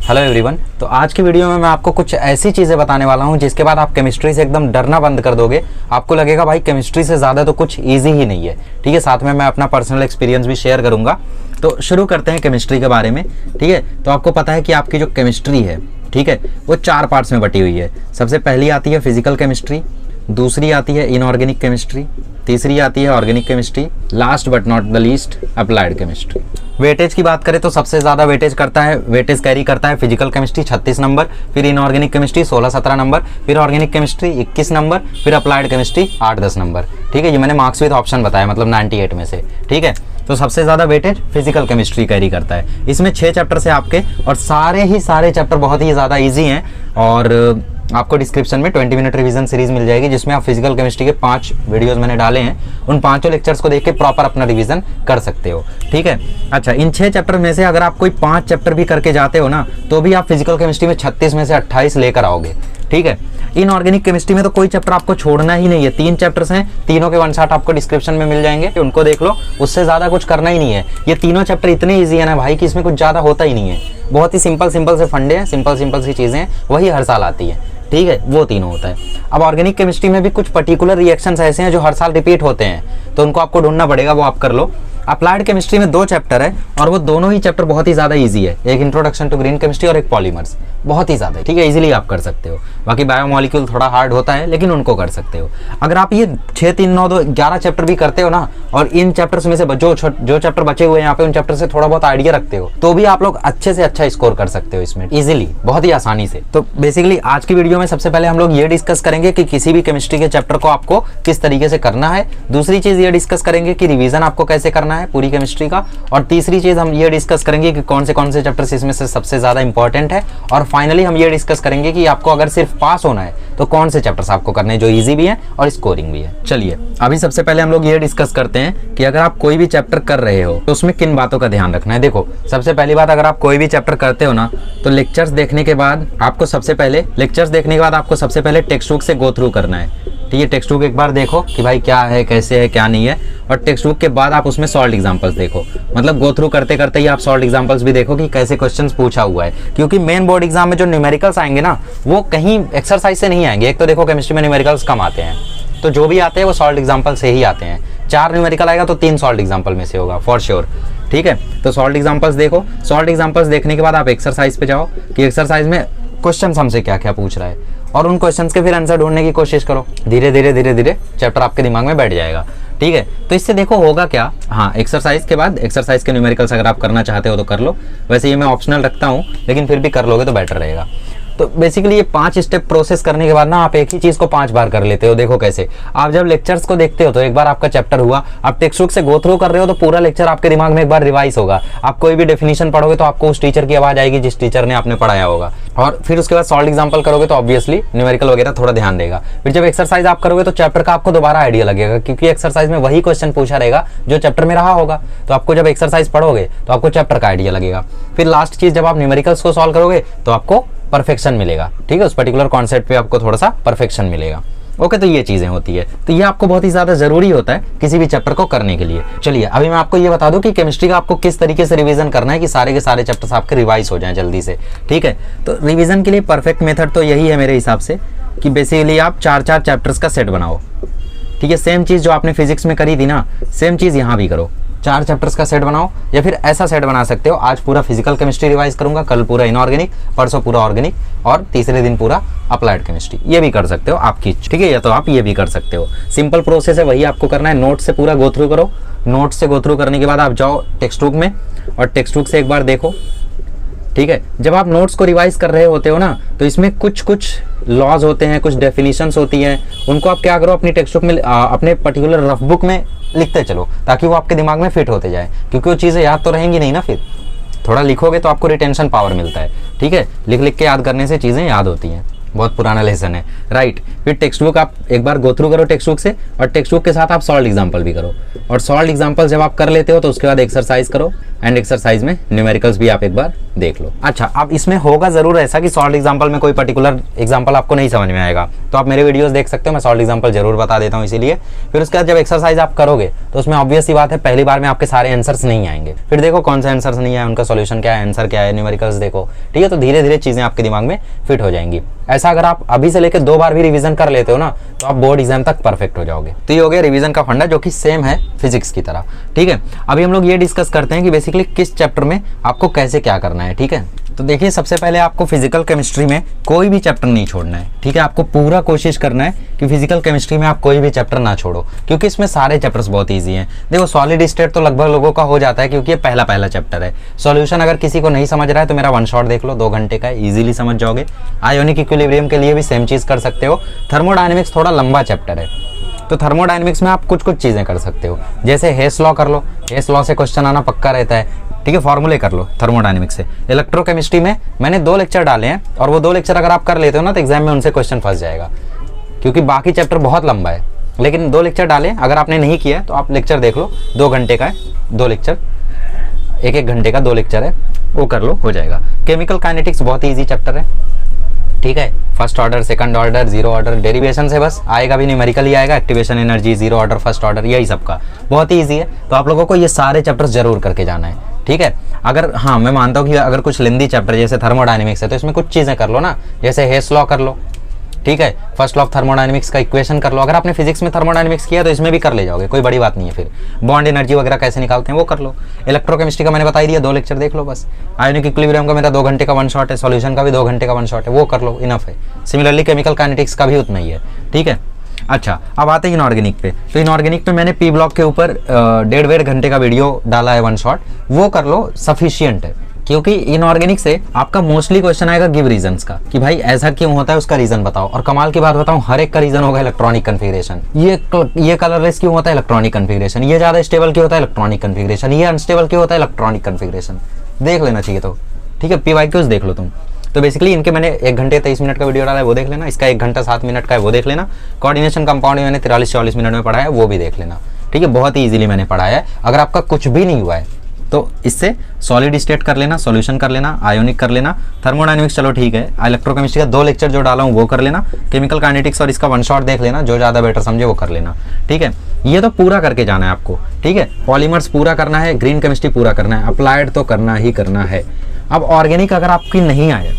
Hello everyone. तो आज की वीडियो में मैं आपको कुछ ऐसी चीज़ें बताने वाला हूं जिसके बाद आप केमिस्ट्री से एकदम डरना बंद कर दोगे। आपको लगेगा भाई केमिस्ट्री से ज़्यादा तो कुछ इजी ही नहीं है। ठीक है, साथ में मैं अपना पर्सनल एक्सपीरियंस भी शेयर करूंगा। तो शुरू करते हैं केमिस्ट्री के बारे में। ठीक है, तो आपको पता है कि आपकी जो केमिस्ट्री है, ठीक है, वो 4 पार्ट्स में बटी हुई है। सबसे पहली आती है फिजिकल केमिस्ट्री, दूसरी आती है इनऑर्गेनिक केमिस्ट्री, तीसरी आती है organic chemistry, last but not the least applied chemistry. Weightage की बात करें तो सबसे ज़्यादा वेटेज कैरी करता है फिजिकल केमिस्ट्री 36 नंबर, फिर इनऑर्गेनिक केमिस्ट्री 16-17 नंबर, फिर ऑर्गेनिक केमिस्ट्री 21 नंबर, फिर अप्लाइड केमिस्ट्री 8-10 नंबर। ठीक है, ये मैंने मार्क्स विद ऑप्शन बताया, मतलब 98 में से। ठीक है, तो सबसे ज़्यादा वेटेज फिजिकल केमिस्ट्री कैरी करता है। इसमें 6 चैप्टर्स हैं आपके और सारे चैप्टर बहुत ही ज़्यादा ईजी हैं। और आपको डिस्क्रिप्शन में 20 मिनट रिवीजन सीरीज मिल जाएगी जिसमें आप फिजिकल केमिस्ट्री के 5 वीडियोस मैंने डाले हैं। उन 5 लेक्चर्स को देख के प्रॉपर अपना रिवीजन कर सकते हो। ठीक है, अच्छा, इन 6 चैप्टर में से अगर आप कोई 5 चैप्टर भी करके जाते हो ना, तो भी आप फिजिकल केमिस्ट्री में 36 में से 28 लेकर आओगे। ठीक है, इनऑर्गेनिक केमिस्ट्री में तो कोई चैप्टर आपको छोड़ना ही नहीं है। 3 चैप्टर्स हैं, तीनों के 1 शॉट आपको डिस्क्रिप्शन में मिल जाएंगे, उनको देख लो। उससे ज़्यादा कुछ करना ही नहीं है। ये तीनों चैप्टर इतने ईजी है ना भाई कि इसमें कुछ ज़्यादा होता ही नहीं है। बहुत ही सिंपल से फंडे हैं, सिंपल सी चीज़ें हैं, वही हर साल आती है। ठीक है, वो तीनों होता है। अब ऑर्गेनिक केमिस्ट्री में भी कुछ पर्टिकुलर रिएक्शंस ऐसे हैं जो हर साल रिपीट होते हैं, तो उनको आपको ढूंढना पड़ेगा, वो आप कर लो। अप्लाइड केमिस्ट्री में 2 चैप्टर है और वो दोनों ही चैप्टर बहुत ही ज़्यादा इजी है। एक इंट्रोडक्शन टू ग्रीन केमिस्ट्री और एक पॉलीमर्स, बहुत ही ज़्यादा है। ठीक है, इजीली आप कर सकते हो। बाकी बायोमॉलिक्यूल थोड़ा हार्ड होता है, लेकिन उनको कर सकते हो। अगर आप ये 6, 3, 9, 2, 11 चैप्टर भी करते हो ना, और इन चैप्टर्स में से जो चैप्टर बचे हुए हैं यहाँ पे, उन चैप्टर से थोड़ा बहुत आइडिया रखते हो, तो भी आप लोग अच्छे से अच्छा स्कोर कर सकते हो इसमें इजीली, बहुत ही आसानी से। तो बेसिकली आज की वीडियो में सबसे पहले हम लोग ये डिस्कस करेंगे कि किसी भी केमिस्ट्री के चैप्टर को आपको किस तरीके से करना है। दूसरी चीज ये डिस्कस करेंगे कि रिवीजन आपको कैसे करना है पूरी केमिस्ट्री का। और तीसरी चीज हम ये डिस्कस करेंगे कि कौन से चैप्टर्स इसमें से सबसे ज्यादा इंपॉर्टेंट है। और फाइनली हम ये डिस्कस करेंगे कि आपको अगर सिर्फ पास होना है तो कौन से चैप्टर्स आपको करने हैं जो इजी भी है और स्कोरिंग भी है। चलिए, अभी सबसे पहले हम लोग ये डिस्कस करते हैं कि अगर आप कोई भी चैप्टर कर रहे हो तो उसमें किन बातों का ध्यान रखना है। देखो, सबसे पहली बात, अगर आप कोई भी चैप्टर करते हो ना, तो लेक्चर्स देखने के बाद आपको सबसे पहले टेक्स्ट बुक से गो थ्रू करना है। ठीक है, टेक्स्ट बुक एक बार देखो कि भाई क्या है, कैसे है, क्या नहीं है। और टेक्स्ट बुक के बाद आप उसमें सॉल्व एग्जांपल्स देखो, मतलब गो थ्रू करते करते ही आप सॉल्व एग्जांपल्स भी देखो कि कैसे क्वेश्चंस पूछा हुआ है। क्योंकि मेन बोर्ड एग्जाम में जो न्यूमेरिकल्स आएंगे ना, वो कहीं एक्सरसाइज से नहीं आएंगे। एक तो देखो केमिस्ट्री में न्यूमेरिकल्स कम आते हैं, तो जो भी आते हैं वो सॉल्व एग्जाम्पल से ही आते हैं। 4 न्यूमेरिकल आएगा तो 3 सॉल्व एग्जाम्पल में से होगा फॉर श्योर। ठीक है, तो सॉल्व एग्जाम्पल्स देखो। सॉल्व एग्जाम्पल्स देखने के बाद आप एक्सरसाइज पे जाओ कि एक्सरसाइज में क्वेश्चन हमसे क्या क्या पूछ रहा है, और उन क्वेश्चंस के फिर आंसर ढूंढने की कोशिश करो। धीरे धीरे चैप्टर आपके दिमाग में बैठ जाएगा। ठीक है, तो इससे देखो होगा क्या। हाँ, एक्सरसाइज के बाद एक्सरसाइज के न्यूमेरिकल्स अगर आप करना चाहते हो तो कर लो। वैसे ये मैं ऑप्शनल रखता हूँ, लेकिन फिर भी कर लोगे तो बेटर रहेगा। तो बेसिकली ये 5 स्टेप प्रोसेस करने के बाद ना आप एक ही चीज को 5 बार कर लेते हो। देखो कैसे, आप जब लेक्चर्स को देखते हो तो एक बार आपका चैप्टर हुआ, आप टेक्स्ट बुक से गो थ्रू कर रहे हो तो पूरा लेक्चर आपके दिमाग में एक बार रिवाइज होगा। आप कोई भी डेफिनेशन पढ़ोगे तो आपको उस टीचर की आवाज आएगी जिस टीचर ने आपने पढ़ाया होगा। और फिर उसके बाद सॉल्व एग्जाम्पल करोगे तो ऑब्वियसली न्यूमेरिकल वगैरह थोड़ा ध्यान देगा। फिर जब एक्सरसाइज आप करोगे तो चैप्टर का आपको दोबारा आइडिया लगेगा, क्योंकि एक्सरसाइज में वही क्वेश्चन पूछा रहेगा जो चैप्टर में रहा होगा। तो आपको जब एक्सरसाइज पढ़ोगे तो आपको चैप्टर का आइडिया लगेगा। फिर लास्ट चीज, जब आप न्यूमेरिकल्स को सॉल्व करोगे तो आपको परफेक्शन मिलेगा। ठीक है, उस पर्टिकुलर कॉन्सेप्ट पे आपको थोड़ा सा परफेक्शन मिलेगा। ओके, तो ये चीजें होती है। तो ये आपको बहुत ही ज्यादा जरूरी होता है किसी भी चैप्टर को करने के लिए। चलिए, अभी मैं आपको ये बता दूं कि केमिस्ट्री का आपको किस तरीके से रिवीजन करना है कि सारे के सारे चैप्टर्स आपके रिवाइज हो जाएं जल्दी से। ठीक है, तो रिवीजन के लिए परफेक्ट मेथड तो यही है मेरे हिसाब से कि बेसिकली आप 4-4 चैप्टर्स का सेट बनाओ। ठीक है, सेम चीज जो आपने फिजिक्स में करी थी ना, सेम चीज यहाँ भी करो। 4 चैप्टर्स का सेट बनाओ, या फिर ऐसा सेट बना सकते हो, आज पूरा फिजिकल केमिस्ट्री रिवाइज करूंगा, कल पूरा इनऑर्गेनिक, परसों पूरा ऑर्गेनिक, और तीसरे दिन पूरा अप्लाइड केमिस्ट्री। ये भी कर सकते हो आपकी, ठीक है, या तो आप ये भी कर सकते हो। सिंपल प्रोसेस है, वही आपको करना है। नोट से पूरा गो थ्रू करो। नोट से गो थ्रू करने के बाद आप जाओ टेक्स्ट बुक में और टेक्स्ट बुक से एक बार देखो। ठीक है, जब आप नोट्स को रिवाइज कर रहे होते हो ना, तो इसमें कुछ लॉज होते हैं, कुछ डेफिनेशंस होती हैं, उनको आप क्या करो, अपनी टेक्स्ट बुक में, अपने पर्टिकुलर रफ बुक में लिखते चलो, ताकि वो आपके दिमाग में फिट होते जाए। क्योंकि वो चीज़ें याद तो रहेंगी नहीं ना, फिर थोड़ा लिखोगे तो आपको रिटेंशन पावर मिलता है। ठीक है, लिख के याद करने से चीज़ें याद होती हैं। बहुत पुराना लेसन है, राइट। फिर टेक्स्ट बुक आप एक बार गो थ्रू करो टेक्स्ट बुक से, और टेक्स्ट बुक के साथ आप सॉल्व एग्जाम्पल भी करो। और सॉल्व एग्जाम्पल जब आप कर लेते हो तो उसके बाद एक्सरसाइज करो। एंड एक्सरसाइज में न्यूमेरिकल्स भी आप एक बार देख लो। अच्छा, अब इसमें होगा जरूर ऐसा कि सॉल्व एग्जांपल में कोई पर्टिकुलर एग्जांपल आपको नहीं समझ में आएगा, तो आप मेरे वीडियोस देख सकते हो, मैं सॉल्व एग्जांपल जरूर बता देता हूँ। इसीलिए फिर उसके बाद जब एक्सरसाइज आप करोगे तो उसमें ऑब्वियस सी बात है पहली बार में आपके सारे आंसर्स नहीं आएंगे। फिर देखो कौन से आंसर्स नहीं आए, उनका सॉल्यूशन क्या है, आंसर क्या है, न्यूमेरिकल्स देखो, ठीक है। तो धीरे धीरे चीजें आपके दिमाग में फिट हो जाएंगी। ऐसा अगर आप अभी से लेकर 2 बार भी रिवीजन कर लेते हो ना, तो आप बोर्ड एग्जाम तक परफेक्ट हो जाओगे। तो ये हो गया रिवीजन का फंडा, जो कि सेम है फिजिक्स की तरह, ठीक है। अभी हम लोग ये डिस्कस करते हैं कि बेसिकली किस चैप्टर में आपको कैसे क्या करना है, ठीक है। तो देखिए, सबसे पहले आपको फिजिकल केमिस्ट्री में कोई भी चैप्टर नहीं छोड़ना है, ठीक है। आपको पूरा कोशिश करना है कि फिजिकल केमिस्ट्री में आप कोई भी चैप्टर ना छोड़ो, क्योंकि इसमें सारे चैप्टर्स बहुत ईजी हैं। देखो, सॉलिड स्टेट तो लगभग लोगों का हो जाता है, क्योंकि ये पहला चैप्टर है। सॉल्यूशन अगर किसी को नहीं समझ रहा है तो मेरा वन शॉट देख लो, 2 घंटे का है, इजीली समझ जाओगे। आयोनिक इक्विलिब्रियम के लिए भी सेम चीज कर सकते हो। थर्मोडायनेमिक्स थोड़ा लंबा चैप्टर है, तो थर्मोडायनेमिक्स में आप कुछ चीजें कर सकते हो, जैसे हेस लॉ कर लो, हेस लॉ से क्वेश्चन आना पक्का रहता है, ठीक है। फॉर्मूले कर लो थर्मोडायनेमिक्स से। इलेक्ट्रोकेमिस्ट्री में मैंने 2 लेक्चर डाले हैं, और वो 2 लेक्चर अगर आप कर लेते हो ना तो एग्जाम में उनसे क्वेश्चन फंस जाएगा, क्योंकि बाकी चैप्टर बहुत लंबा है। लेकिन 2 लेक्चर डाले, अगर आपने नहीं किया है तो आप लेक्चर देख लो, 2 घंटे का है, 2 लेक्चर, 1 घंटे का 2 लेक्चर है, वो कर लो, हो जाएगा। केमिकल काइनेटिक्स बहुत ईजी चैप्टर है, ठीक है। First order, second order, zero order, derivation से बस आएगा भी न्यूमेरिकल ही आएगा, activation energy, zero order, first order, यही सबका बहुत ही ईजी है। तो आप लोगों को ये सारे चैप्टर्स जरूर करके जाना है, ठीक है। अगर हाँ, मैं मानता हूँ कि अगर कुछ लेंदी चैप्टर जैसे थर्मोडायनेमिक्स है तो इसमें कुछ चीजें कर लो ना, जैसे हेस लॉ कर लो, ठीक है। फर्स्ट लॉ ऑफ थर्मोडायनेमिक्स का इक्वेशन कर लो। अगर आपने फिजिक्स में थर्मोडायनेमिक्स किया तो इसमें भी कर ले जाओगे, कोई बड़ी बात नहीं है। फिर बॉन्ड एनर्जी वगैरह कैसे निकालते हैं वो कर लो। इलेक्ट्रोकेमिस्ट्री का मैंने बता ही दिया, 2 लेक्चर देख लो बस। आयोनिक इक्विलिब्रियम का मेरा 2 घंटे का वन शॉट है, सॉल्यूशन का भी 2 घंटे का वन शॉट है, वो कर लो, इनफ है। सिमिलरली केमिकल काइनेटिक्स का भी उतना ही है, ठीक है। अच्छा, अब आते हैं इनऑर्गेनिक पे। तो इनऑर्गेनिक पे मैंने पी ब्लॉक के ऊपर 1.5 घंटे का वीडियो डाला है, वन शॉट, वो कर लो, सफिशियंट है। क्योंकि इनऑर्गेनिक से आपका मोस्टली क्वेश्चन आएगा गिव रीजंस का, कि भाई ऐसा क्यों होता है, उसका रीजन बताओ। और कमाल की बात बताऊं, हर एक का रीजन होगा इलेक्ट्रॉनिक कन्फिगरेशन। ये कलरलेस क्यों होता है, इलेक्ट्रॉनिक कन्फिगरेशन। ये ज्यादा स्टेबल क्यों होता है, इलेक्ट्रॉनिक कन्फिगरेशन। ये अनस्टेबल क्यों होता है, इलेक्ट्रॉनिक कन्फिगरेशन। देख लेना चाहिए, तो ठीक है। PYQs देख लो तुम। तो बेसिकली इनके मैंने 1 घंटे 23 मिनट का वीडियो डाला है, वो देख लेना। इसका 1 घंटा 7 मिनट का है, वो देख लेना। कोऑर्डिनेशन कंपाउंड मैंने 43-44 मिनट में पढ़ाया है, वो भी देख लेना, ठीक है। बहुत ही इजीली मैंने पढ़ाया है। अगर आपका कुछ भी नहीं हुआ है तो इससे सॉलिड स्टेट कर लेना, सॉल्यूशन कर लेना, आयोनिक कर लेना, थर्मोडायनेमिक्स चलो ठीक है, इलेक्ट्रोकेमिस्ट्री का 2 लेक्चर जो डाला हूँ वो कर लेना, केमिकल काइनेटिक्स और इसका वन शॉट देख लेना, जो ज़्यादा बेटर समझे वो कर लेना, ठीक है। ये तो पूरा करके जाना है आपको, ठीक है। पॉलीमर्स पूरा करना है, ग्रीन केमिस्ट्री पूरा करना है, अप्लाइड तो करना ही करना है। अब ऑर्गेनिक अगर आपकी नहीं आए,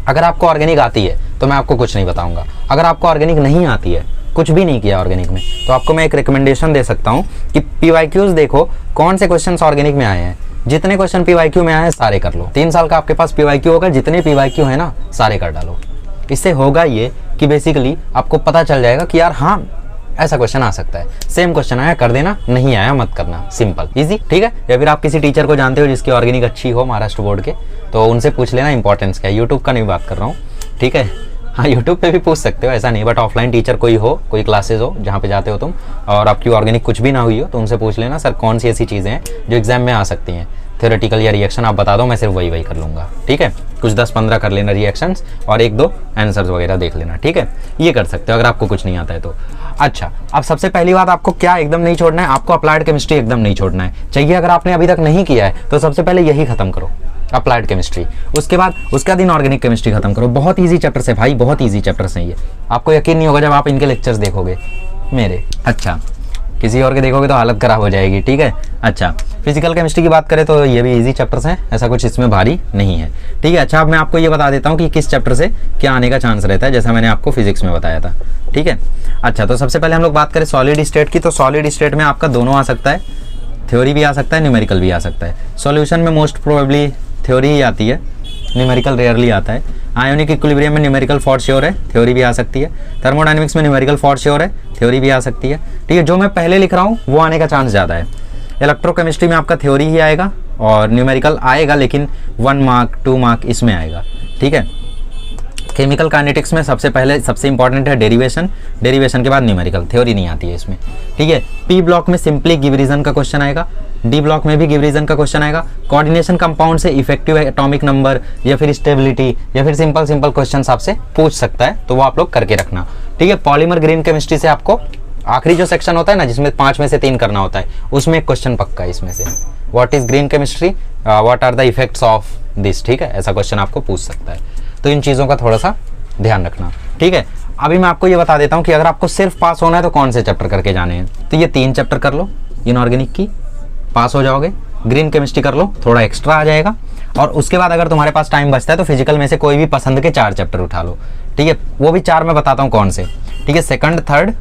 अगर आपको ऑर्गेनिक आती है तो मैं आपको कुछ नहीं बताऊंगा। अगर आपको ऑर्गेनिक नहीं आती है, कुछ भी नहीं किया ऑर्गेनिक में, तो आपको मैं एक रिकमेंडेशन दे सकता हूँ कि PYQs देखो कौन से क्वेश्चंस ऑर्गेनिक में आए हैं। जितने क्वेश्चन PYQ में आए हैं सारे कर लो। 3 साल का आपके पास PYQ होगा, जितने PYQ है ना सारे कर डालो। इससे होगा ये कि बेसिकली आपको पता चल जाएगा कि यार हाँ, ऐसा क्वेश्चन आ सकता है। सेम क्वेश्चन आया कर देना, नहीं आया मत करना, सिंपल इजी, ठीक है। या फिर आप किसी टीचर को जानते हो जिसकी ऑर्गेनिक अच्छी हो महाराष्ट्र बोर्ड के, तो उनसे पूछ लेना इंपॉर्टेंस क्या है। यूट्यूब का नहीं बात कर रहा हूँ, ठीक है। हाँ, यूट्यूब पे भी पूछ सकते हो, ऐसा नहीं, बट ऑफलाइन टीचर कोई हो, कोई क्लासेज हो जहाँ पे जाते हो तुम, और आपकी ऑर्गेनिक कुछ भी ना हुई हो, तो उनसे पूछ लेना सर कौन सी ऐसी चीज़ें हैं जो एग्जाम में आ सकती हैं। थ्योरेटिकल या रिएक्शन आप बता दो, मैं सिर्फ वही कर लूँगा, ठीक है। कुछ 10-15 कर लेना रिएक्शंस, और 1-2 आंसर्स वगैरह देख लेना, ठीक है। ये कर सकते हो अगर आपको कुछ नहीं आता है तो। अच्छा, अब सबसे पहली बात आपको क्या एकदम नहीं छोड़ना है, आपको अप्लाइड केमिस्ट्री एकदम नहीं छोड़ना है। चाहिए अगर आपने अभी तक नहीं किया है तो सबसे पहले यही खत्म करो, अप्लाइड केमिस्ट्री। उसके बाद इनऑर्गेनिक केमिस्ट्री खत्म करो। बहुत इजी चैप्टर्स है भाई, बहुत इजी चैप्टर्स हैं ये। आपको यकीन नहीं होगा जब आप इनके लेक्चर्स देखोगे मेरे। अच्छा, किसी और के देखोगे तो हालत खराब हो जाएगी, ठीक है। अच्छा, फिजिकल केमिस्ट्री की बात करें तो ये भी इजी चैप्टर्स हैं, ऐसा कुछ इसमें भारी नहीं है, ठीक है। अच्छा, अब मैं आपको ये बता देता हूँ कि किस चैप्टर से क्या आने का चांस रहता है, जैसा मैंने आपको फिजिक्स में बताया था, ठीक है। अच्छा, तो सबसे पहले हम लोग बात करें सॉलिड स्टेट की, तो सॉलिड स्टेट में आपका दोनों आ सकता है, थ्योरी भी आ सकता है, न्यूमेरिकल भी आ सकता है। सॉल्यूशन में मोस्ट प्रोबेबली थ्योरी ही आती है, न्यूमेरिकल रेयरली आता है। आयोनिक इक्विलिब्रियम में न्यूमेरिकल फॉर श्योर है, थ्योरी भी आ सकती है। थर्मोडायनेमिक्स में न्यूमेरिकल फॉर श्योर है, थ्योरी भी आ सकती है, ठीक है। जो मैं पहले लिख रहा हूँ वो आने का चांस ज़्यादा है। इलेक्ट्रोकेमिस्ट्री में आपका थ्योरी ही आएगा और न्यूमेरिकल आएगा, लेकिन 1 मार्क 2 मार्क इसमें आएगा, ठीक है। केमिकल काइनेटिक्स में सबसे इंपॉर्टेंट है डेरिवेशन, डेरिवेशन के बाद न्यूमेरिकल, थ्योरी नहीं आती है इसमें, ठीक है। पी ब्लॉक में सिंपली गिव रीजन का क्वेश्चन आएगा, डी ब्लॉक में भी गिव रीजन का क्वेश्चन आएगा। कोऑर्डिनेशन कंपाउंड से इफेक्टिव एटॉमिक नंबर या फिर स्टेबिलिटी या फिर सिंपल क्वेश्चन आपसे पूछ सकता है, तो वो आप लोग करके रखना, ठीक है। पॉलीमर ग्रीन केमिस्ट्री से आपको आखिरी जो सेक्शन होता है ना, जिसमें 5 में से 3 करना होता है, उसमें एक क्वेश्चन पक्का है इसमें से, what is green chemistry, what are the effects of this, ठीक है, ऐसा क्वेश्चन आपको पूछ सकता है। तो इन चीज़ों का थोड़ा सा ध्यान रखना, ठीक है। अभी मैं आपको ये बता देता हूँ कि अगर आपको सिर्फ पास होना है तो कौन से चैप्टर करके जाने हैं। तो ये 3 चैप्टर कर लो इनऑर्गेनिक की, पास हो जाओगे। ग्रीन केमिस्ट्री कर लो, थोड़ा एक्स्ट्रा आ जाएगा। और उसके बाद अगर तुम्हारे पास टाइम बचता है तो फिजिकल में से कोई भी पसंद के 4 चैप्टर उठा लो, ठीक है। वो भी 4 मैं बताता हूँ कौन से, ठीक है। 2nd, 3rd,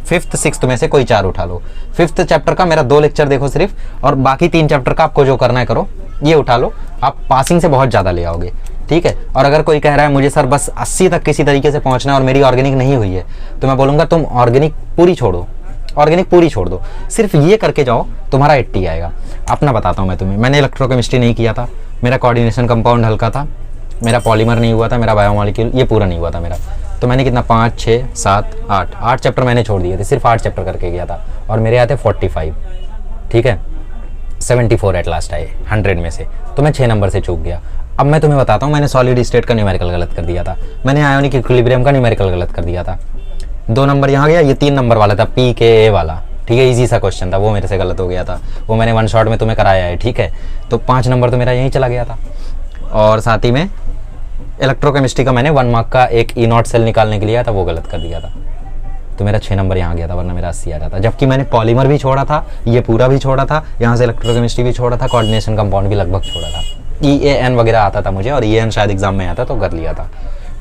5th, 6th में से कोई 4 उठा लो। 5th चैप्टर का मेरा 2 लेक्चर देखो सिर्फ, और बाकी 3 चैप्टर का आपको जो करना है करो, ये उठा लो। आप पासिंग से बहुत ज़्यादा ले आओगे, ठीक है। और अगर कोई कह रहा है मुझे सर बस 80 तक किसी तरीके से पहुंचना है और मेरी ऑर्गेनिक नहीं हुई है, तो मैं बोलूँगा तुम ऑर्गेनिक पूरी छोड़ो, ऑर्गेनिक पूरी छोड़ दो, सिर्फ ये करके जाओ, तुम्हारा 80 आएगा। अपना बताता हूँ मैं तुम्हें, मैंने इलेक्ट्रोकेमिस्ट्री नहीं किया था, मेरा कोऑर्डिनेशन कंपाउंड हल्का था, मेरा पॉलीमर नहीं हुआ था, मेरा बायोमॉलिक्यूल ये पूरा नहीं हुआ था मेरा। तो मैंने कितना 5, 6, 7, 8 चैप्टर मैंने छोड़ दिए थे, सिर्फ 8 चैप्टर करके गया था, और मेरे आते 45, ठीक है। 74 एट लास्ट आए 100 में से, तो मैं 6 नंबर से चूक गया। अब मैं तुम्हें बताता हूँ, मैंने सॉलिड स्टेट का न्यूमेरिकल गलत कर दिया था, मैंने आयोनिक इक्विलिब्रियम का न्यूमेरिकल गलत कर दिया था। 2 नंबर यहाँ गया, ये 3 नंबर वाला था PKA वाला, ठीक है, इजी सा क्वेश्चन था, वो मेरे से गलत हो गया था, वो मैंने 1 शॉट में तुम्हें कराया है, ठीक है। तो 5 नंबर तो मेरा यहीं चला गया था। और साथ ही में इलेक्ट्रोकेमिस्ट्री का मैंने 1 मार्क का एक E0 सेल निकालने के लिए आया था, वो गलत कर दिया था, तो मेरा 6 नंबर यहाँ गया था, वरना मेरा 80 आ जाता। जबकि मैंने पॉलीमर भी छोड़ा था, ये पूरा भी छोड़ा था, यहाँ से इलेक्ट्रोकेमिस्ट्री भी छोड़ा था, कोऑर्डिनेशन कंपाउंड भी लगभग छोड़ा था, EAN वगैरह आता था मुझे, और EAN शायद एग्जाम में आता तो कर लिया था,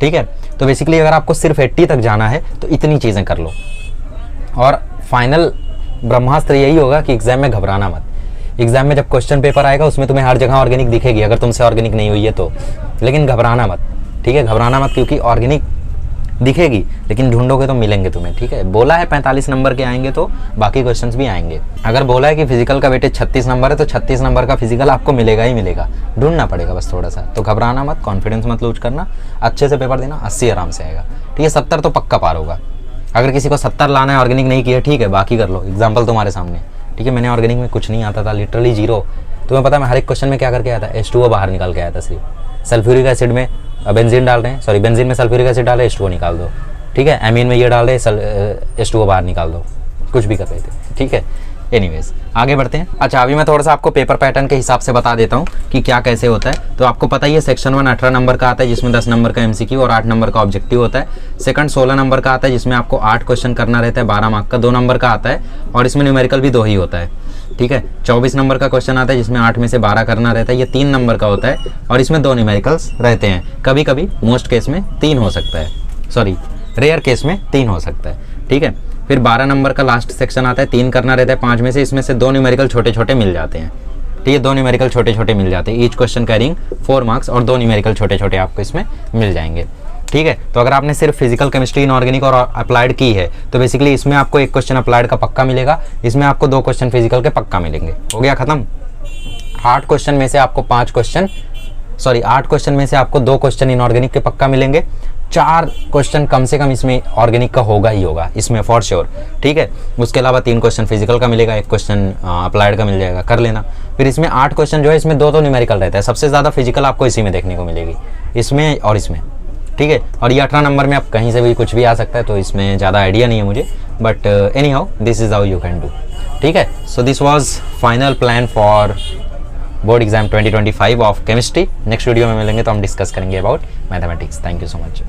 ठीक है। तो बेसिकली अगर आपको सिर्फ 80 तक जाना है तो इतनी चीज़ें कर लो। और फाइनल ब्रह्मास्त्र यही होगा कि एग्जाम में घबराना मत। एग्जाम में जब क्वेश्चन पेपर आएगा उसमें तुम्हें हर जगह ऑर्गेनिक दिखेगी, अगर तुमसे ऑर्गेनिक नहीं हुई है तो, लेकिन घबराना मत, ठीक है, घबराना मत, क्योंकि ऑर्गेनिक दिखेगी लेकिन ढूंढोगे तो मिलेंगे तुम्हें, ठीक है। बोला है 45 नंबर के आएंगे तो बाकी क्वेश्चंस भी आएंगे। अगर बोला है कि फिजिकल का वेटेज 36 नंबर है तो 36 नंबर का फिजिकल आपको मिलेगा ही मिलेगा, ढूंढना पड़ेगा बस थोड़ा सा। तो घबराना मत, कॉन्फिडेंस मत लूज करना, अच्छे से पेपर देना, 80 आराम से आएगा, ठीक है। 70 तो पक्का पार होगा। अगर किसी को 70 लाना है, ऑर्गेनिक नहीं किया, ठीक है, बाकी कर लो। एग्जाम्पल तुम्हारे सामने, ठीक है। मैंने ऑर्गेनिक में कुछ नहीं आता था, लिटरली 0। तुम्हें पता है मैं हर एक क्वेश्चन में क्या करके आया था, H2O बाहर निकाल के आया था सिर्फ। सल्फ्यूरिक एसिड में बेंजीन डाल रहे हैं, सॉरी बेंजीन में सल्फ्यूरिक एसिड डाल रहे हैं, H2O निकाल दो, ठीक है। एमीन में ये डाल रहे हैं, H2O बाहर निकाल दो, कुछ भी कर रहे थे, ठीक है। एनीवेज आगे बढ़ते हैं। अच्छा, अभी मैं थोड़ा सा आपको पेपर पैटर्न के हिसाब से बता देता हूँ कि क्या कैसे होता है। तो आपको पता ही है सेक्शन 1 18 नंबर का आता है, जिसमें 10 नंबर का MCQ और 8 नंबर का ऑब्जेक्टिव होता है। सेकंड 16 नंबर का आता है, जिसमें आपको 8 क्वेश्चन करना रहता है, 12 मार्क का। 2 नंबर का आता है और इसमें न्यूमेरिकल भी 2 ही होता है, ठीक है। 24 नंबर का क्वेश्चन आता है, जिसमें 8 में से 12 करना रहता है, ये 3 नंबर का होता है और इसमें 2 न्यूमेरिकल्स रहते हैं। कभी कभी मोस्ट केस में 3 हो सकता है, सॉरी रेयर केस में 3 हो सकता है, ठीक है। फिर 12 नंबर का लास्ट सेक्शन आता है, 3 करना रहता है 5 में से, इसमें से 2 न्यूमेरिकल छोटे छोटे मिल जाते हैं, ठीक है। 2 न्यूमेरिकल छोटे छोटे मिल जाते हैं, ईच क्वेश्चन कैरिंग 4 मार्क्स, और 2 न्यूमेरिकल छोटे छोटे आपको इसमें मिल जाएंगे, ठीक है। तो अगर आपने सिर्फ फिजिकल केमिस्ट्री, इनऑर्गेनिक और अप्लाइड की है तो बेसिकली इसमें आपको 1 क्वेश्चन अप्लाइड का पक्का मिलेगा, इसमें आपको 2 क्वेश्चन फिजिकल के पक्का मिलेंगे। हो गया खत्म। 8 क्वेश्चन में से आपको 8 क्वेश्चन में से आपको 2 क्वेश्चन इनऑर्गेनिक के पक्का मिलेंगे। 4 क्वेश्चन कम से कम इसमें ऑर्गेनिक का होगा ही होगा, इसमें फॉर श्योर, ठीक है। उसके अलावा 3 क्वेश्चन फिजिकल का मिलेगा, 1 क्वेश्चन अप्लाइड का मिल जाएगा, कर लेना। फिर इसमें 8 क्वेश्चन जो है, इसमें 2 तो न्यूमेरिकल रहता है, सबसे ज़्यादा फिजिकल आपको इसी में देखने को मिलेगी, इसमें और इसमें, ठीक है। और ये 18 नंबर में आप कहीं से भी कुछ भी आ सकता है, तो इसमें ज़्यादा आइडिया नहीं है मुझे, but any how this is how you can do, ठीक है। So this was final plan for board exam 2025 of chemistry. Next video में मिलेंगे तो हम डिस्कस करेंगे about mathematics. Thank you so much.